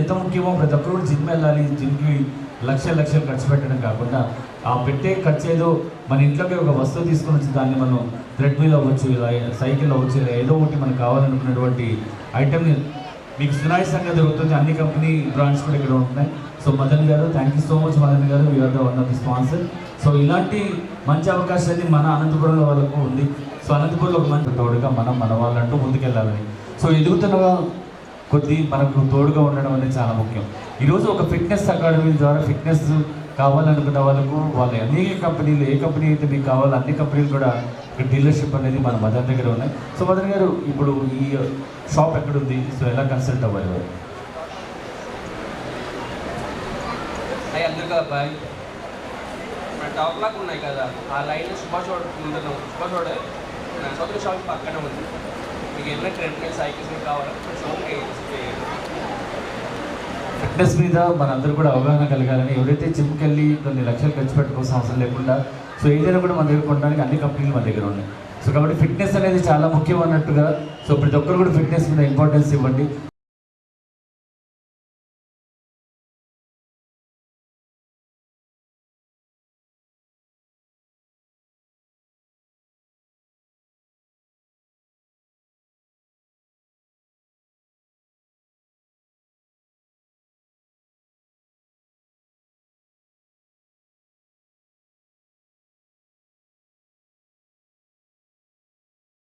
ఎంత ముఖ్యమో ప్రతి ఒక్కరు కూడా జిమ్ వెళ్ళాలి, జిమ్కి లక్షలు లక్షలు ఖర్చు పెట్టడం కాకుండా ఆ పెట్టే ఖర్చు ఏదో మన ఇంట్లోకి ఒక వస్తువు తీసుకొని వచ్చి దాన్ని మనం థ్రెడ్మిల్ అవ్వచ్చు, ఇలా సైకిల్ అవ్వచ్చు, ఇలా ఏదో ఒకటి మనకు కావాలనుకున్నటువంటి ఐటమ్ని మీకు సునాయాసంగా దొరుకుతుంది. అన్ని కంపెనీ బ్రాండ్స్ కూడా ఇక్కడ ఉంటున్నాయి. So Madan garu, thank you so much Madan garu, you're the one of the sponsor. So ఇలాంటి మంచి అవకాశాన్ని మన అనంతపురంలో వాళ్ళకు ఉంది. సో అనంతపురంలో ఒక మంచి తోడుగా మన వాళ్ళంటూ ముందుకెళ్ళాలని, సో ఎదుగుతున్న కొద్దీ మనకు తోడుగా ఉండడం అనేది చాలా ముఖ్యం. ఈరోజు ఒక ఫిట్నెస్ అకాడమీ ద్వారా ఫిట్నెస్ కావాలనుకున్న వాళ్ళకు వాళ్ళ అనేక కంపెనీలు, ఏ కంపెనీ అయితే మీకు కావాలో అన్ని కంపెనీలు కూడా ఇక్కడ డీలర్షిప్ అనేది మన మదన్ దగ్గర ఉన్నాయి. సో మదన్ గారు, ఇప్పుడు ఈ షాప్ ఎక్కడుంది, సో ఎలా కన్సల్ట్ అవ్వాలి వారు? అందరికీ బాయ్. మన టాప్ లాక్ ఉన్నాయి కదా, ఆ లైన్ సుభాష్ రోడ్ ఉంటున్నాం. సుభాష్ రోడ్ సౌత్ షాప్ పక్కనే ఉంది. మీకు ఏమైనా ట్రెండ్ సైకిల్స్ కావాలా షోకి ఫిట్నెస్ మీద మనందరూ కూడా అవగాహన కలగాలని, ఎవరైతే జిమ్కి వెళ్ళి కొన్ని లక్షలు ఖర్చు పెట్టుకోవాల్సిన అవసరం లేకుండా సో ఏదైనా కూడా మన దగ్గర కొనడానికి అన్ని కంపెనీలు మన దగ్గర ఉన్నాయి. సో కాబట్టి ఫిట్నెస్ అనేది చాలా ముఖ్యం అన్నట్టుగా, సో ప్రతి ఒక్కరు కూడా ఫిట్నెస్ మీద ఇంపార్టెన్స్ ఇవ్వండి.